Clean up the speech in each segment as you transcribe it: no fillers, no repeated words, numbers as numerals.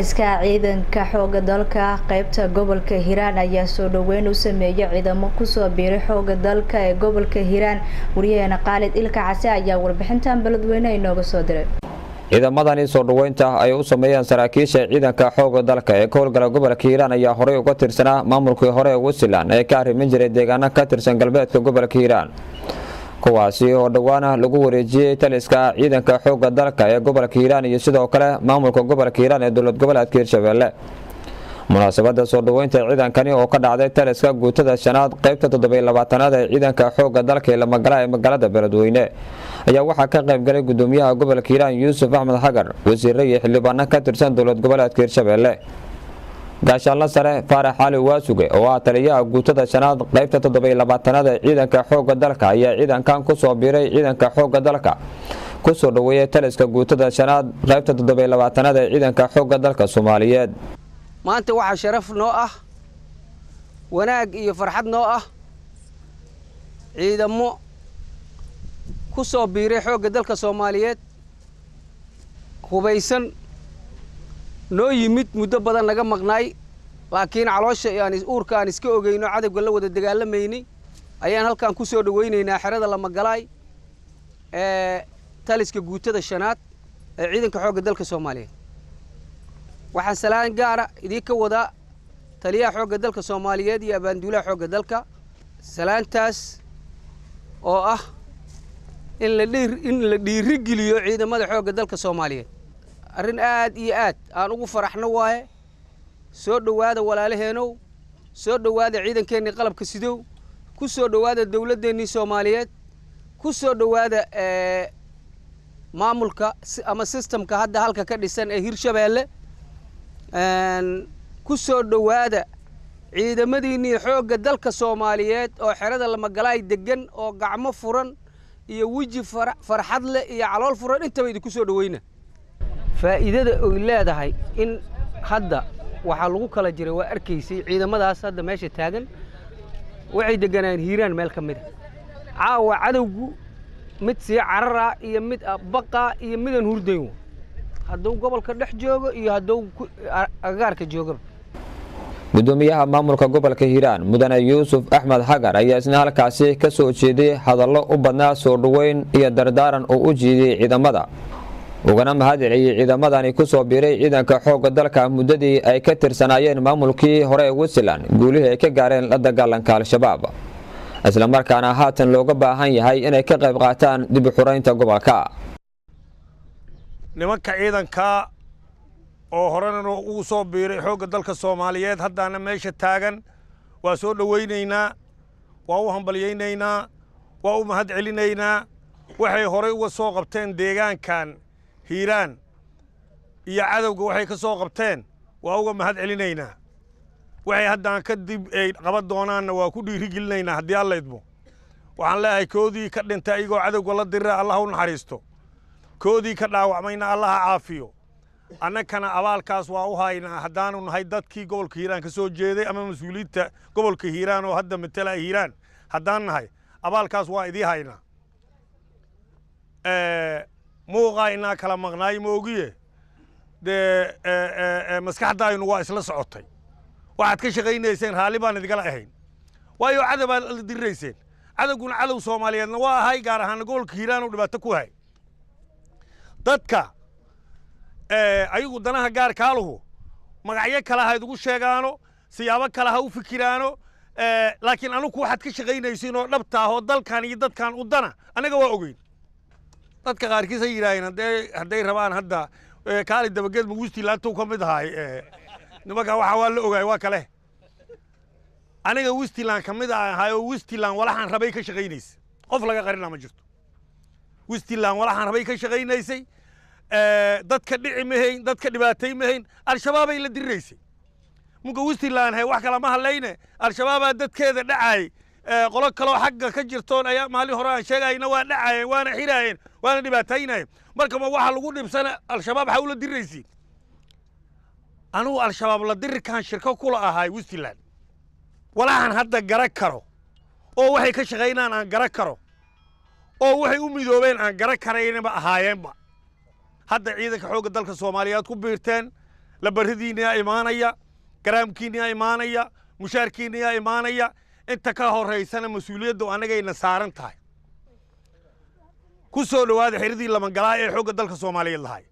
Ciidanka Xoogga dalka qaybta Gobalka Hiiraan ayaa soo dhaweyn u sameeyay ciidamo ku soo biiray Xoogga dalka ee Gobolka Hiiraan. Wariyahana Khalid Ilka Case ayaa warbixintan beledweyne inooga soo diray. ciidamadani soo dhaweynta ay u sameeyeen saraakiisha ciidanka Xoogga dalka ee howlgala Gobolka Hiiraan ayaa horey uga tirsanaa maamulkii hore ee Wasilaan ee ka arrimin jiray deegaanada ka tirsan galbeedka Gobolka Hiiraan. kuwaasi oo dhawaana lagu wareejiyay taliska ciidanka Xoogga dalka ee Gobolka Hiiraan iyo sidoo kale maamulka Gobolka Hiiraan ee dowlad goboleedka Hiirshabelle. munaasabada soo dhaweynta ciidankani oo ka dhacday taliska guutada shanaad qaybta 27aad ee ciidanka Xoogga dalka ee magaalada beledweyne ayaa waxaa ka qayb galay gudoomiyaha Gobolka Hiiraan Yuusuf Axmed Xagar, wasiirro iyo xildhibaano ka tirsan dowlad goboleedka Hiirshabelle. gaashaanla sare Faarax Ali Waasuge oo ah taliyaha guutada shanaad qaybta 27aad ee ciidanka Xoogga dalka ayaa ciidankan ku soo biiray ciidanka Xoogga dalka ku soo dhaweeyay taliska guutada shanaad qaybta 27aad ee ciidanka Xoogga dalka Soomaaliyeed. maanta waxa sharaf noo ah wanaag iyo farxad noo ah ciidamo ku soo biiray Xoogga dalka Soomaaliyeed hubaysan noo yimid muddo badan naga maqnaay laakiin caloosha yani uurka aan iska ogeyno cadawga la wada dagaalameynay ayaan halkaan ku soo dhaweynaynaa xerada la magalay taliska guutada shanaad ee ciidanka Xoogga dalka Soomaaliyeed. waxaan salaan gaara idinka wada taliyaha Xoogga dalka Soomaaliyeed iyo abaanduulaha Xoogga dalka salaantaas oo ah in la dhiirigeliyo ciidamada Xoogga dalka Soomaaliyeed. arrin aad iyo aad aan ugu faraxno waaye soo dhawaada walaalaheenow soo dhawaada ciidankeennii qalabka sidow ku soo dhawaada dawladdeennii Soomaaliyeed ku soo dhawaada maamulka ama systemka hadda halka ka dhisan ee Hiirshabelle ku soo dhawaada ciidamadiinii Xoogga dalka Soomaaliyeed oo xerada la magalay degan oo gacmo furan iyo wiji farxad leh iyo calool furan intaba idinku soo dhaweyna. faa'iidada ay leedahay in hadda waxa lagu kala jiray waa arkaysay ciidamadaas hadda meesha taagan waxay deganaan Hiiraan meel ka mid ah caawa cadawgu mid si carara iyo mid baqa iyo mid aan hurdayn hadduu gobolka dhex joogo iyo hadduu agaarka joogo. gudoomiyaha maamulka Gobolka Hiiraan mudane Yuusuf Axmed Xagar ayaa isna halkaasi ka soo jeeday hadallo u badnaa soo dhaweyn iyo dardaaran oo u jeediyay ciidamada ugana mahadceliyay ciidamadani ku soo biiray ciidanka Xoogga dalka muddadii ay ka tirsanaayeen maamulkii hore ee Wasilaan guulihii ay ka gaareen la dagaalanka Al-shabaab isla markaana haatan looga baahan yahay inay ka qayb qaataan dib u xuraynta gobolka. nimanka ciidanka oo horena ugu soo biiray Xoogga dalka Soomaaliyeed haddana meesha taagan waa soo dhaweynaynaa waa u hambalyeeynaynaa waa u mahadcelinaynaa waxay hore uga soo qabteen deegaankan Hiiraan iyo cadawga waxay ka soo qabteen waa uga mahadcelinaynaa waxay haddana ka dib ay qaban doonaanna waa ku dhiirigelinaynaa haddii alla idmo. waxaan leeyahay koodii ka dhintay iyagoo cadawga la diray Allah u naxariisto koodii ka dhaawacmayna Allah caafiyo annagana abaalkaas waa u haynaa haddaanu nahay dadkii gobolka Hiiraan ka soo jeeday ama mas'uuliyiinta gobolka Hiiraan oo hadda matala Hiiraan haddaan nahay abaalkaas waa idii haynaa. muuqaynaa kala maqnaay moogiye maskaxdaaynu waa isla socotay waxaad ka shaqaynayseen raalli baan idinla ahayn waayo cadow baad la dirayseen cadowguna cadow Soomaaliyeedna waa ahay gaar ahaan gobolka Hiiraan oo dhibaato ku hay dadka ayagu danaha gaarka aluhu magacyo kale ha idigu sheegaano siyaabo kale ha u fikiraano laakiin anugu waxaad ka shaqaynaysiin oo dhabta ah oo dalkan iyo dadkan u dana anaga waa ogeyn. dadka qaarkiis ay yiraahdeen hadday rabaan hadda kaali dabageed mugusti laanto ka mid ahay nimanka waxa waa la ogaay waa kale aniga Westland ka mid ahay oo Westland walaxan rabay ka shaqaynaysay qof laga qarina ma jirto. Westland walaxan rabay ka shaqaynaysay dadka dhici mahayn dadka dhibaatay mahayn Al-shabaab ay la diraysay muga Westland hay wax kala ma halayne Al-shabaab dadkeeda dhacay qolo kale oo xagga ka jirtoon ayaa maali hore aan sheegayna waa dhacayeen waana xiraayeen waana dhibaataynayeen marka ma waxa lagu dhibsana Al-shabaab waxa uu la diraysay anu Al-shabaab la dirkan shirka kula ahay Westland walahan hadda gara karo oo waxay ka shaqeynaan aan gara karo oo waxay u midoobeen aan gara karaynaba ahaayeenba hadda ciidanka xoogga dalka Soomaaliyeed ku biirteen labaridiina imaanaya garaamkiina imaanaya mushaarkiina imaanaya inta ka horeysana mas'uuliyaddu anagayna saaran tahay ku soo dhawaada xiradii lama galaa ee xoogga dalka Soomaaliyeed lahay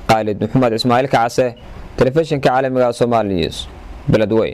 قائد محمد إسماعيل كعسة تلفزيون كعالم Somali News بلدوي